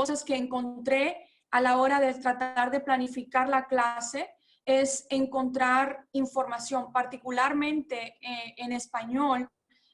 cosas que encontré a la hora de tratar de planificar la clase es encontrar información, particularmente en español.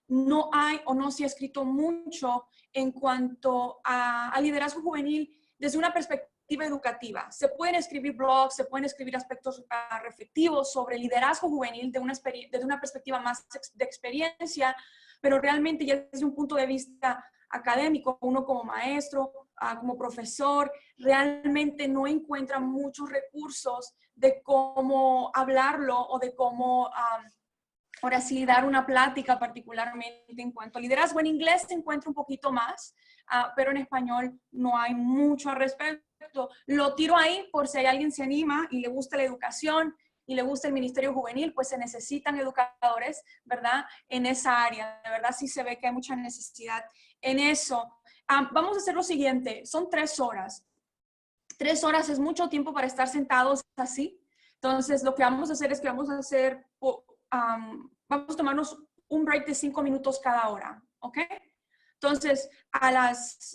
No hay o no se ha escrito mucho en cuanto a liderazgo juvenil desde una perspectiva educativa. Se pueden escribir blogs, se pueden escribir aspectos reflexivos sobre liderazgo juvenil desde una perspectiva más de experiencia, pero realmente ya desde un punto de vista académico, uno como maestro, como profesor, realmente no encuentra muchos recursos de cómo hablarlo o de cómo, ahora sí, dar una plática particularmente en cuanto a liderazgo. En inglés se encuentra un poquito más, pero en español no hay mucho al respecto. Lo tiro ahí por si hay alguien se anima y le gusta la educación y le gusta el Ministerio Juvenil, pues se necesitan educadores, ¿verdad? En esa área. De verdad sí se ve que hay mucha necesidad en eso. Vamos a hacer lo siguiente, son 3 horas. 3 horas es mucho tiempo para estar sentados así. Entonces, lo que vamos a hacer es que vamos a hacer, vamos a tomarnos un break de 5 minutos cada hora, ¿ok? Entonces, a las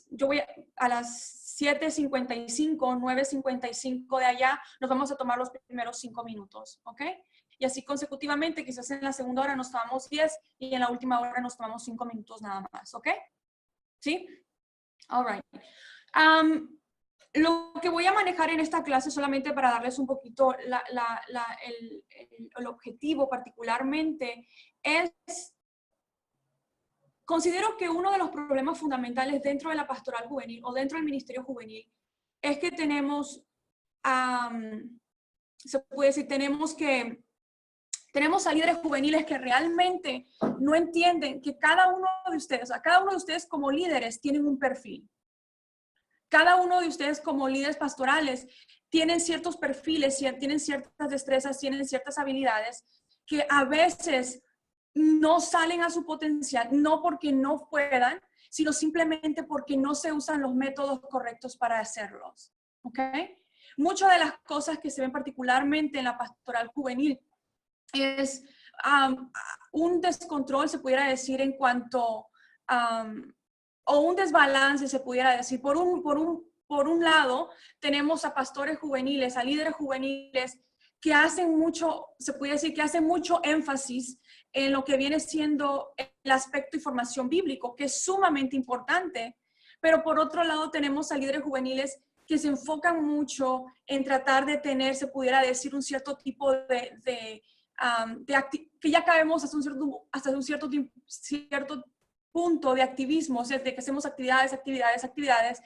7:55, 9:55 de allá, nos vamos a tomar los primeros 5 minutos, ¿ok? Y así consecutivamente, quizás en la segunda hora nos tomamos 10 y en la última hora nos tomamos 5 minutos nada más, ¿ok? ¿Sí? All right. Lo que voy a manejar en esta clase, solamente para darles un poquito el objetivo particularmente, es, considero que uno de los problemas fundamentales dentro de la pastoral juvenil o dentro del ministerio juvenil es que tenemos, se puede decir, tenemos a líderes juveniles que realmente no entienden que cada uno de ustedes como líderes tienen un perfil. Cada uno de ustedes como líderes pastorales tienen ciertos perfiles, tienen ciertas destrezas, tienen ciertas habilidades que a veces no salen a su potencial, no porque no puedan, sino simplemente porque no se usan los métodos correctos para hacerlos. ¿Ok? Muchas de las cosas que se ven particularmente en la pastoral juvenil es un descontrol, se pudiera decir, en cuanto o un desbalance, se pudiera decir. Por un lado, tenemos a pastores juveniles, a líderes juveniles que hacen mucho, se puede decir que hacen mucho énfasis en lo que viene siendo el aspecto y formación bíblico, que es sumamente importante. Pero por otro lado, tenemos a líderes juveniles que se enfocan mucho en tratar de tener, se pudiera decir, un cierto tipo que ya cabemos hasta un cierto punto de activismo, o sea, de que hacemos actividades,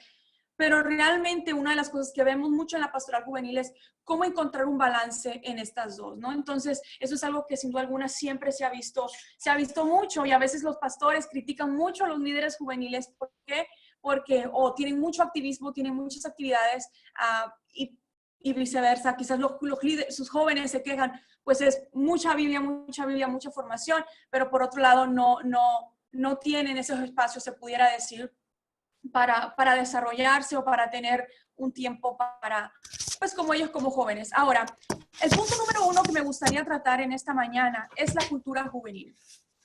pero realmente una de las cosas que vemos mucho en la pastoral juvenil es cómo encontrar un balance en estas dos, ¿no? Entonces, eso es algo que sin duda alguna siempre se ha visto mucho, y a veces los pastores critican mucho a los líderes juveniles. ¿Por qué? Porque tienen mucho activismo, tienen muchas actividades, y viceversa. Quizás los líderes, sus jóvenes se quejan, pues es mucha Biblia, mucha formación, pero por otro lado no tienen esos espacios, se pudiera decir, para desarrollarse o para tener un tiempo para, pues como ellos como jóvenes. Ahora, el punto número 1 que me gustaría tratar en esta mañana es la cultura juvenil.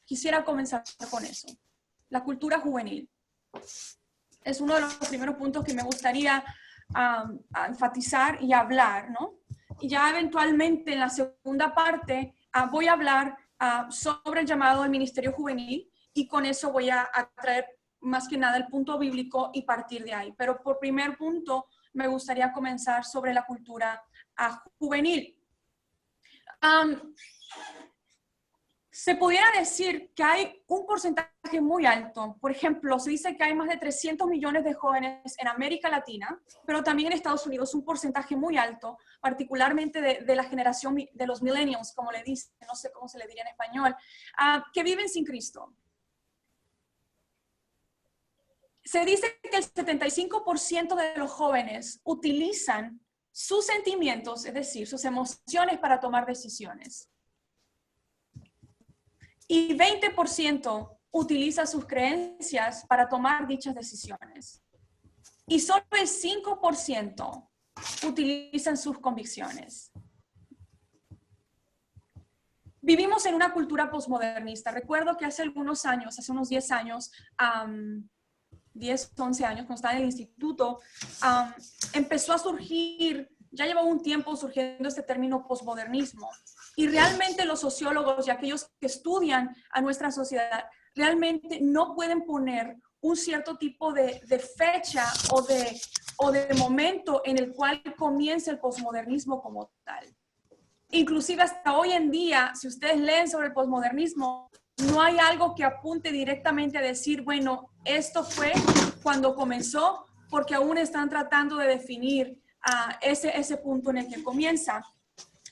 Quisiera comenzar con eso. La cultura juvenil es uno de los primeros puntos que me gustaría enfatizar y hablar, ¿no? Y ya eventualmente en la segunda parte voy a hablar sobre el llamado al ministerio juvenil, y con eso voy a traer más que nada el punto bíblico y partir de ahí. Pero por primer punto me gustaría comenzar sobre la cultura juvenil. Se pudiera decir que hay un porcentaje muy alto. Por ejemplo, se dice que hay más de 300 millones de jóvenes en América Latina, pero también en Estados Unidos un porcentaje muy alto, particularmente de la generación de los millennials, como le dicen, no sé cómo se le diría en español, que viven sin Cristo. Se dice que el 75% de los jóvenes utilizan sus sentimientos, es decir, sus emociones, para tomar decisiones. Y 20% utiliza sus creencias para tomar dichas decisiones. Y solo el 5% utilizan sus convicciones. Vivimos en una cultura posmodernista. Recuerdo que hace algunos años, hace unos 10 años, 10, 11 años, cuando estaba en el instituto, empezó a surgir, ya lleva un tiempo surgiendo este término posmodernismo. Y realmente los sociólogos y aquellos que estudian a nuestra sociedad realmente no pueden poner un cierto tipo de fecha o de momento en el cual comienza el posmodernismo como tal. Inclusive hasta hoy en día, si ustedes leen sobre el posmodernismo, no hay algo que apunte directamente a decir, bueno, esto fue cuando comenzó, porque aún están tratando de definir ese punto en el que comienza.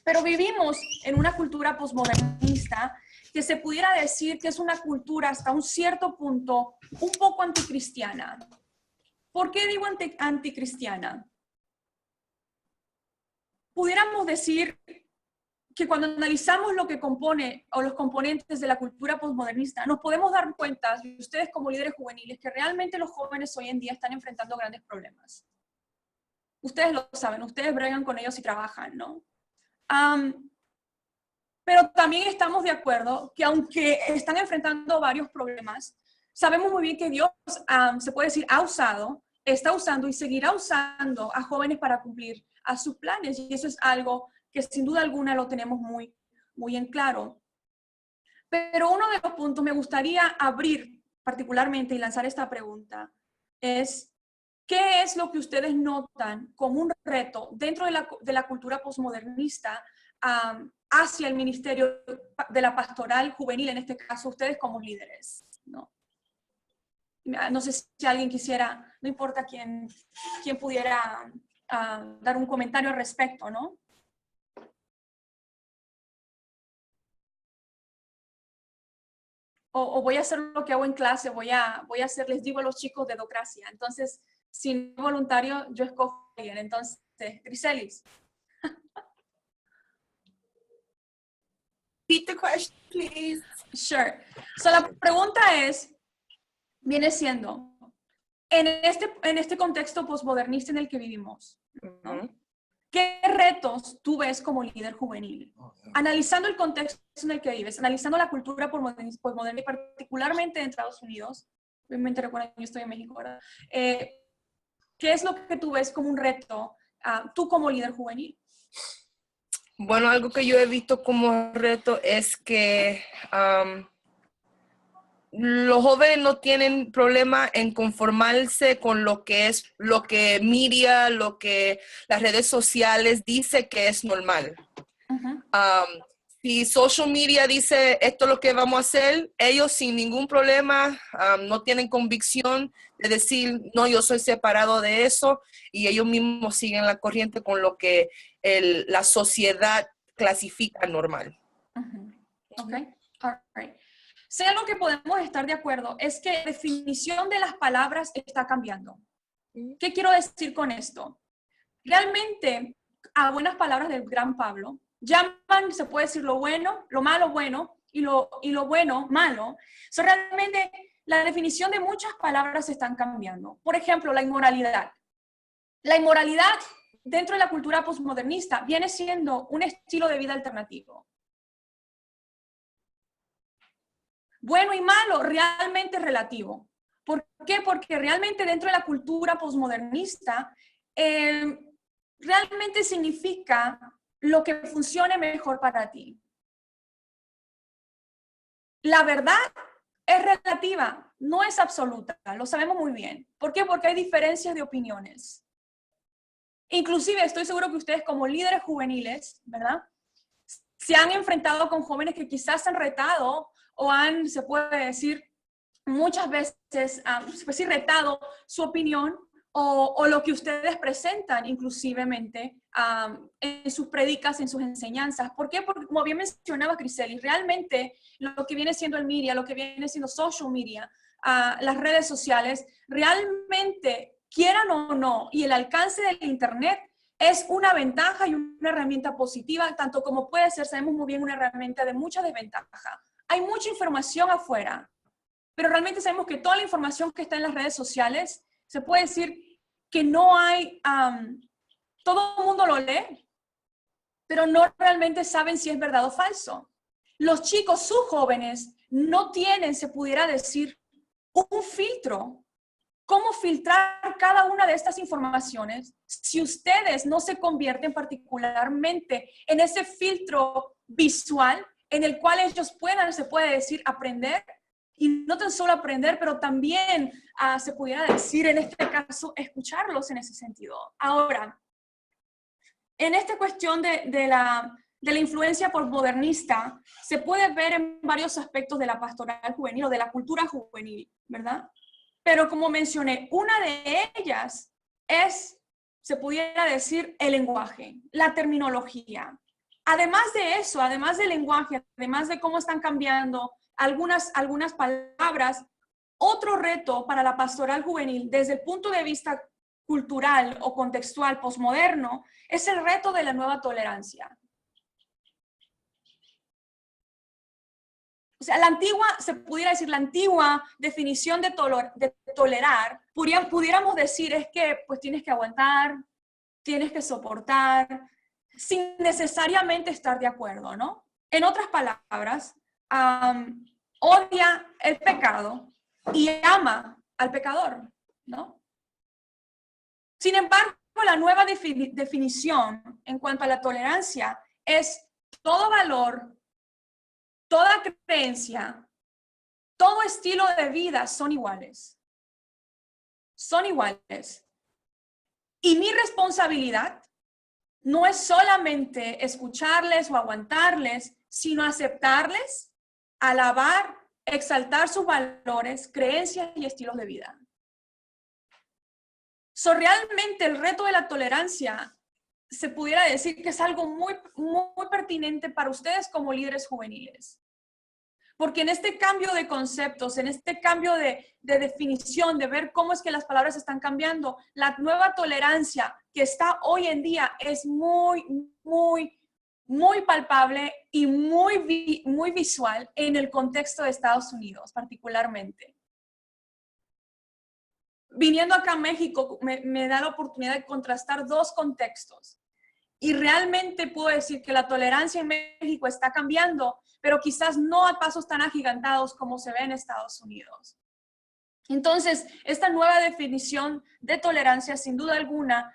Pero vivimos en una cultura posmodernista que se pudiera decir que es una cultura hasta un cierto punto un poco anticristiana. ¿Por qué digo anticristiana? Pudiéramos decir que cuando analizamos lo que compone o los componentes de la cultura posmodernista, nos podemos dar cuenta, ustedes como líderes juveniles, que realmente los jóvenes hoy en día están enfrentando grandes problemas. Ustedes lo saben, ustedes bregan con ellos y trabajan, ¿no? Pero también estamos de acuerdo que aunque están enfrentando varios problemas, sabemos muy bien que Dios, se puede decir, está usando y seguirá usando a jóvenes para cumplir a sus planes. Y eso es algo que sin duda alguna lo tenemos muy, muy en claro. Pero uno de los puntos me gustaría abrir particularmente y lanzar esta pregunta es, ¿qué es lo que ustedes notan como un reto dentro de la cultura posmodernista hacia el ministerio de la pastoral juvenil, en este caso ustedes como líderes? No sé si alguien quisiera, no importa quién pudiera dar un comentario al respecto, ¿no? O voy a hacer lo que hago en clase, voy a hacer, les digo a los chicos de Docracia. Entonces, si no es voluntario, yo escojo a alguien. Entonces, Griselis. Repeat the question, please. Sure. So, la pregunta viene siendo, en este contexto posmodernista en el que vivimos, ¿no? ¿Qué retos tú ves como líder juvenil? Analizando el contexto en el que vives, analizando la cultura posmoderna y particularmente en Estados Unidos, obviamente recuerden que yo estoy en México, ¿verdad? ¿Qué es lo que tú ves como un reto tú como líder juvenil? Bueno, algo que yo he visto como reto es que los jóvenes no tienen problema en conformarse con lo que media, lo que las redes sociales dice que es normal. Si social media dice esto es lo que vamos a hacer, ellos sin ningún problema no tienen convicción de decir, no, yo soy separado de eso, y ellos mismos siguen la corriente con lo que la sociedad clasifica normal. Ok, all right. Si algo que podemos estar de acuerdo es que la definición de las palabras está cambiando. ¿Qué quiero decir con esto? Realmente, a buenas palabras del gran Pablo, llaman, se puede decir, lo bueno, lo malo bueno y lo bueno malo. So, realmente, la definición de muchas palabras están cambiando. Por ejemplo, la inmoralidad. La inmoralidad dentro de la cultura posmodernista viene siendo un estilo de vida alternativo. Bueno y malo, realmente relativo. ¿Por qué? Porque realmente dentro de la cultura posmodernista, realmente significa lo que funcione mejor para ti. La verdad es relativa, no es absoluta, lo sabemos muy bien. ¿Por qué? Porque hay diferencias de opiniones. Inclusive estoy seguro que ustedes como líderes juveniles, ¿verdad? Se han enfrentado con jóvenes que quizás han retado o se puede decir, muchas veces, pues sí, retado su opinión o lo que ustedes presentan inclusivemente en sus predicas, en sus enseñanzas. ¿Por qué? Porque como bien mencionaba Griselis, realmente lo que viene siendo el media, lo que viene siendo social media, las redes sociales, realmente, quieran o no, y el alcance del internet es una ventaja y una herramienta positiva, tanto como puede ser, sabemos muy bien, una herramienta de mucha desventaja. Hay mucha información afuera, pero realmente sabemos que toda la información que está en las redes sociales, se puede decir que no hay, todo el mundo lo lee, pero no realmente saben si es verdad o falso. Los chicos, sus jóvenes, no tienen, se pudiera decir, un filtro cómo filtrar cada una de estas informaciones si ustedes no se convierten particularmente en ese filtro visual en el cual ellos puedan, se puede decir, aprender, y no tan solo aprender, pero también se pudiera decir, en este caso, escucharlos en ese sentido. Ahora, en esta cuestión de la influencia postmodernista, se puede ver en varios aspectos de la pastoral juvenil o de la cultura juvenil, ¿verdad? Pero como mencioné, una de ellas es, se pudiera decir, el lenguaje, la terminología. Además de eso, además del lenguaje, además de cómo están cambiando algunas palabras, otro reto para la pastoral juvenil desde el punto de vista cultural o contextual posmoderno es el reto de la nueva tolerancia. O sea, la antigua, se pudiera decir, la antigua definición de tolerar, pudiéramos decir es que pues tienes que aguantar, tienes que soportar, sin necesariamente estar de acuerdo, ¿no? En otras palabras, odia el pecado y ama al pecador, ¿no? Sin embargo, la nueva definición en cuanto a la tolerancia es todo valor, toda creencia, todo estilo de vida son iguales. Son iguales. Y mi responsabilidad no es solamente escucharles o aguantarles, sino aceptarles, alabar, exaltar sus valores, creencias y estilos de vida. Realmente el reto de la tolerancia se pudiera decir que es algo muy, muy pertinente para ustedes como líderes juveniles. Porque en este cambio de conceptos, en este cambio de definición, de ver cómo es que las palabras están cambiando, la nueva tolerancia que está hoy en día es muy, muy, muy palpable y muy visual en el contexto de Estados Unidos, particularmente. Viniendo acá a México, me da la oportunidad de contrastar dos contextos. Y realmente puedo decir que la tolerancia en México está cambiando, pero quizás no a pasos tan agigantados como se ve en Estados Unidos. Entonces, esta nueva definición de tolerancia, sin duda alguna,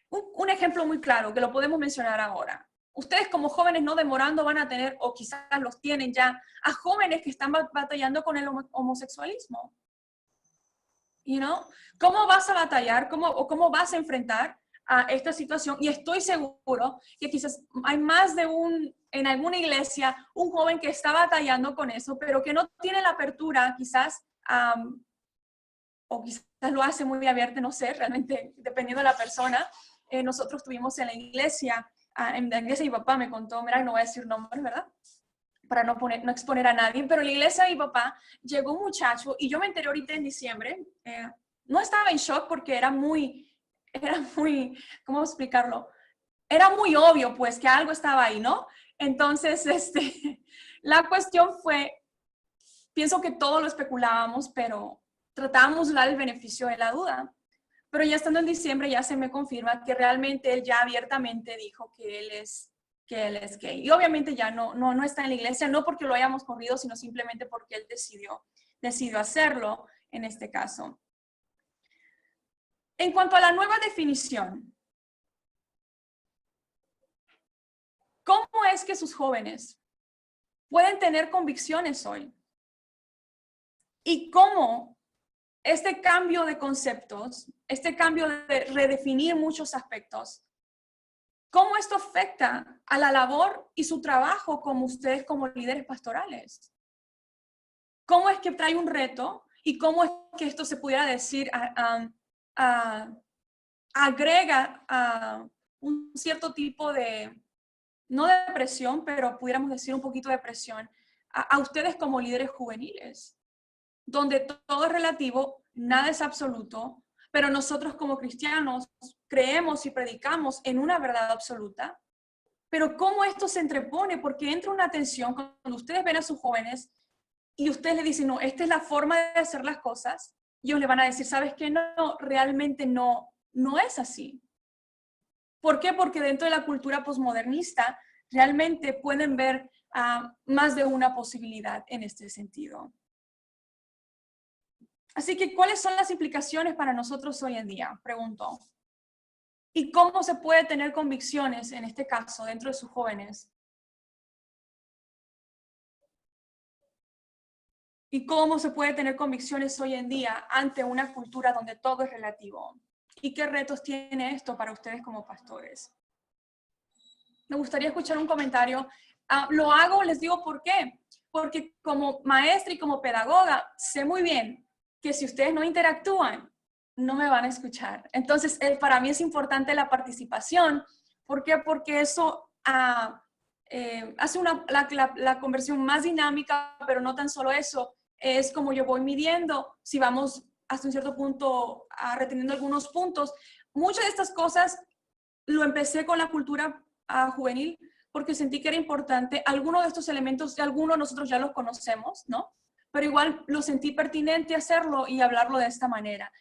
un ejemplo muy claro que lo podemos mencionar ahora. Ustedes como jóvenes no demorando van a tener, o quizás los tienen ya, a jóvenes que están batallando con el homosexualismo. You know? ¿Cómo vas a batallar? ¿Cómo vas a enfrentar a esta situación? Y estoy seguro que quizás hay más de en alguna iglesia, un joven que está batallando con eso, pero que no tiene la apertura, quizás, o quizás lo hace muy abierto, no sé, realmente dependiendo de la persona. Nosotros tuvimos en la iglesia mi papá me contó, mira, no voy a decir nombres, ¿verdad? Para no exponer a nadie, pero en la iglesia de mi papá llegó un muchacho y yo me enteré ahorita en diciembre, no estaba en shock porque era muy, ¿cómo explicarlo? Era muy obvio pues que algo estaba ahí, ¿no? Entonces, la cuestión fue, pienso que todos lo especulábamos, pero tratábamos de dar el beneficio de la duda. Pero ya estando en diciembre ya se me confirma que realmente él ya abiertamente dijo que él es gay. Y obviamente ya no está en la iglesia, no porque lo hayamos corrido, sino simplemente porque él decidió hacerlo en este caso. En cuanto a la nueva definición, ¿cómo es que sus jóvenes pueden tener convicciones hoy? ¿Y cómo este cambio de conceptos, este cambio de redefinir muchos aspectos, cómo esto afecta a la labor y su trabajo como ustedes como líderes pastorales? ¿Cómo es que trae un reto y cómo es que esto se pudiera decir agrega un cierto tipo de, no de presión, pero pudiéramos decir un poquito de presión a ustedes como líderes juveniles, donde todo es relativo, nada es absoluto, pero nosotros como cristianos creemos y predicamos en una verdad absoluta. Pero cómo esto se entrepone, porque entra una tensión cuando ustedes ven a sus jóvenes y ustedes le dicen, no, esta es la forma de hacer las cosas, y ellos le van a decir, ¿sabes qué? No, realmente no es así. ¿Por qué? Porque dentro de la cultura posmodernista realmente pueden ver más de una posibilidad en este sentido. Así que, ¿cuáles son las implicaciones para nosotros hoy en día? Pregunto. ¿Y cómo se puede tener convicciones, en este caso, dentro de sus jóvenes? ¿Y cómo se puede tener convicciones hoy en día ante una cultura donde todo es relativo? ¿Y qué retos tiene esto para ustedes como pastores? Me gustaría escuchar un comentario. Lo hago, les digo por qué. Porque como maestra y como pedagoga, sé muy bien que si ustedes no interactúan, no me van a escuchar. Entonces, para mí es importante la participación. ¿Por qué? Porque eso hace la conversión más dinámica, pero no tan solo eso. Es como yo voy midiendo, si vamos hasta un cierto punto reteniendo algunos puntos. Muchas de estas cosas lo empecé con la cultura juvenil porque sentí que era importante. Algunos de estos elementos, algunos nosotros ya los conocemos, ¿no? Pero igual lo sentí pertinente hacerlo y hablarlo de esta manera.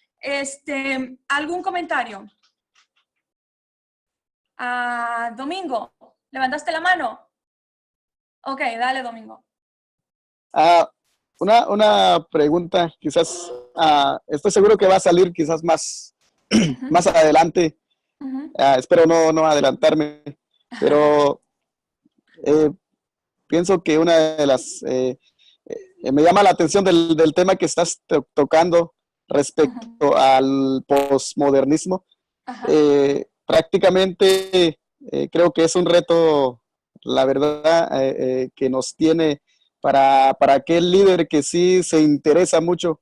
¿Algún comentario? Domingo, ¿levantaste la mano? Ok, dale, Domingo. Una pregunta, quizás, estoy seguro que va a salir quizás más adelante. Espero no adelantarme, pero pienso que una de las, me llama la atención del tema que estás tocando respecto al posmodernismo. Prácticamente creo que es un reto, la verdad, que nos tiene para aquel líder que sí se interesa mucho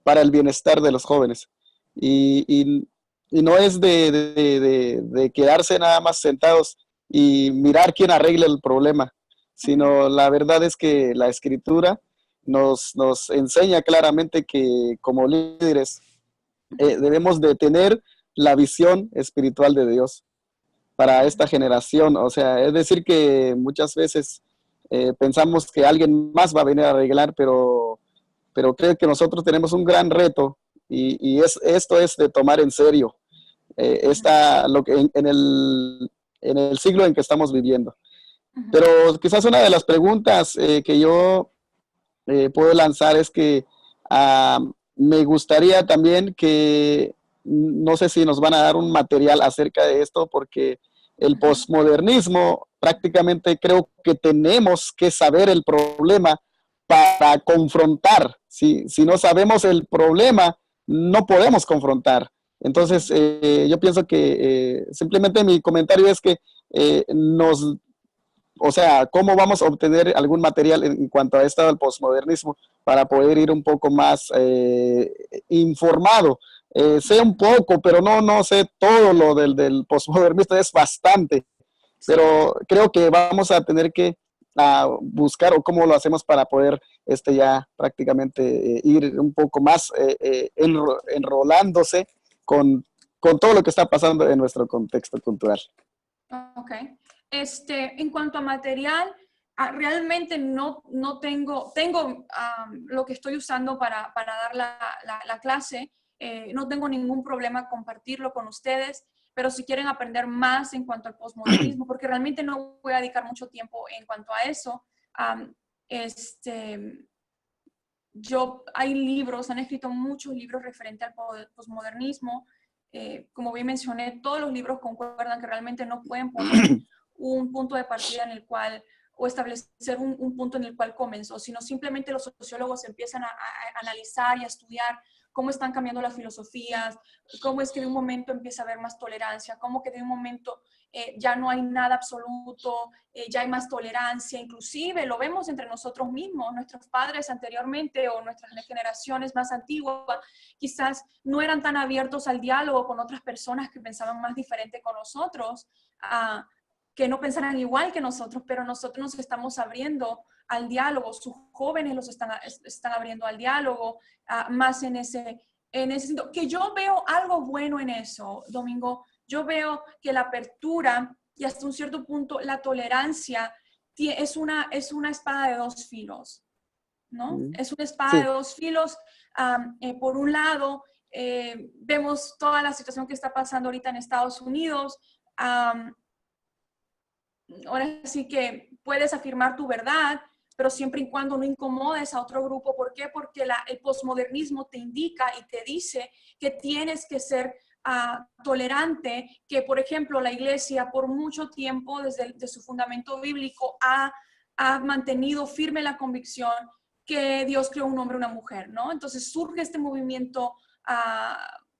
para el bienestar de los jóvenes. Y no es de quedarse nada más sentados y mirar quién arregla el problema, sino la verdad es que la escritura nos enseña claramente que como líderes debemos de tener la visión espiritual de Dios para esta generación. O sea, es decir que muchas veces pensamos que alguien más va a venir a arreglar, pero creo que nosotros tenemos un gran reto y esto es de tomar en serio lo que en el siglo en que estamos viviendo. Pero quizás una de las preguntas que yo puedo lanzar es que me gustaría también que, no sé si nos van a dar un material acerca de esto, porque el posmodernismo prácticamente creo que tenemos que saber el problema para confrontar. Si no sabemos el problema, no podemos confrontar. Entonces, yo pienso que simplemente mi comentario es que o sea, ¿cómo vamos a obtener algún material en cuanto a esto del posmodernismo para poder ir un poco más informado? Sé un poco, pero no sé todo lo del posmodernismo, es bastante. Pero creo que vamos a tener que buscar o cómo lo hacemos para poder ya prácticamente ir un poco más enrolándose con todo lo que está pasando en nuestro contexto cultural. Ok. En cuanto a material, realmente no tengo lo que estoy usando para dar la clase. No tengo ningún problema compartirlo con ustedes, pero si quieren aprender más en cuanto al posmodernismo, porque realmente no voy a dedicar mucho tiempo en cuanto a eso, hay libros, han escrito muchos libros referentes al posmodernismo. Como bien mencioné, todos los libros concuerdan que realmente no pueden poner un punto de partida en el cual, o establecer un punto en el cual comenzó, sino simplemente los sociólogos empiezan a analizar y a estudiar cómo están cambiando las filosofías, cómo es que de un momento empieza a haber más tolerancia, cómo que de un momento ya no hay nada absoluto, ya hay más tolerancia, inclusive lo vemos entre nosotros mismos, nuestros padres anteriormente o nuestras generaciones más antiguas, quizás no eran tan abiertos al diálogo con otras personas que pensaban más diferente con nosotros, que no pensaran igual que nosotros, pero nosotros nos estamos abriendo al diálogo, sus jóvenes los están abriendo al diálogo, más en ese sentido. Que yo veo algo bueno en eso, Domingo. Yo veo que la apertura y hasta un cierto punto la tolerancia es una espada de dos filos, ¿no? Es una espada de dos filos. Por un lado, vemos toda la situación que está pasando ahorita en Estados Unidos. Ahora sí que puedes afirmar tu verdad, pero siempre y cuando no incomodes a otro grupo. ¿Por qué? Porque el posmodernismo te indica y te dice que tienes que ser tolerante, que por ejemplo la iglesia por mucho tiempo desde su fundamento bíblico ha mantenido firme la convicción que Dios creó un hombre y una mujer, ¿no? Entonces surge este movimiento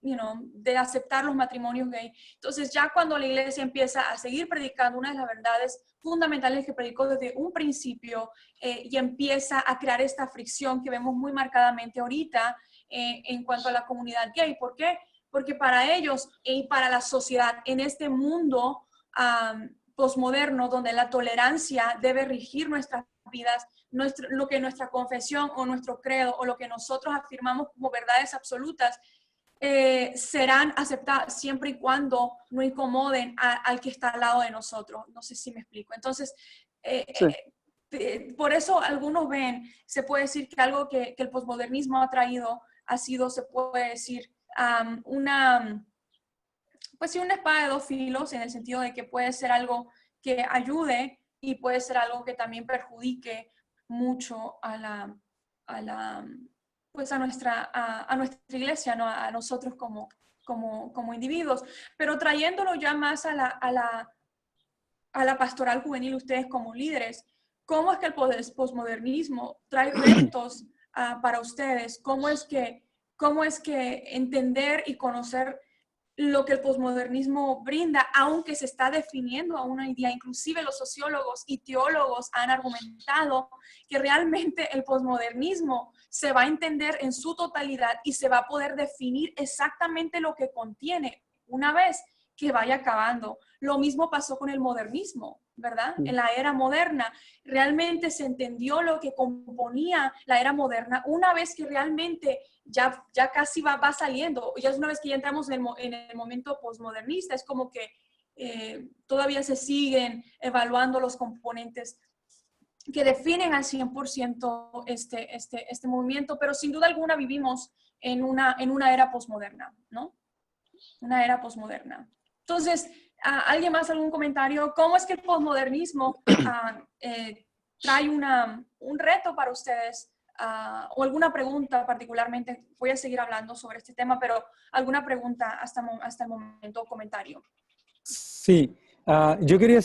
de aceptar los matrimonios gay. Entonces ya cuando la iglesia empieza a seguir predicando una de las verdades fundamentales que predicó desde un principio y empieza a crear esta fricción que vemos muy marcadamente ahorita en cuanto a la comunidad gay. ¿Por qué? Porque para ellos y para la sociedad en este mundo posmoderno donde la tolerancia debe regir nuestras vidas, lo que nuestra confesión o nuestro credo o lo que nosotros afirmamos como verdades absolutas serán aceptadas siempre y cuando no incomoden al que está al lado de nosotros. No sé si me explico. Entonces, por eso algunos ven, se puede decir que algo que el posmodernismo ha traído ha sido, se puede decir, pues sí, una espada de dos filos, en el sentido de que puede ser algo que ayude y puede ser algo que también perjudique mucho a nuestra iglesia, ¿no? A nosotros como individuos. Pero trayéndolo ya más a la pastoral juvenil, ustedes como líderes, ¿cómo es que el posmodernismo trae retos para ustedes? ¿Cómo es que entender y conocer lo que el posmodernismo brinda, aunque se está definiendo aún hoy día? Inclusive los sociólogos y teólogos han argumentado que realmente el posmodernismo se va a entender en su totalidad y se va a poder definir exactamente lo que contiene una vez que vaya acabando. Lo mismo pasó con el modernismo, ¿verdad? En la era moderna, realmente se entendió lo que componía la era moderna una vez que realmente ya casi va saliendo, ya es una vez que ya entramos en el momento posmodernista, es como que todavía se siguen evaluando los componentes que definen al 100% este movimiento, pero sin duda alguna vivimos en una era posmoderna, ¿no? Una era posmoderna. Entonces, ¿alguien más algún comentario? ¿Cómo es que el posmodernismo trae un reto para ustedes? O alguna pregunta particularmente, voy a seguir hablando sobre este tema, pero alguna pregunta hasta el momento o comentario. Sí, yo quería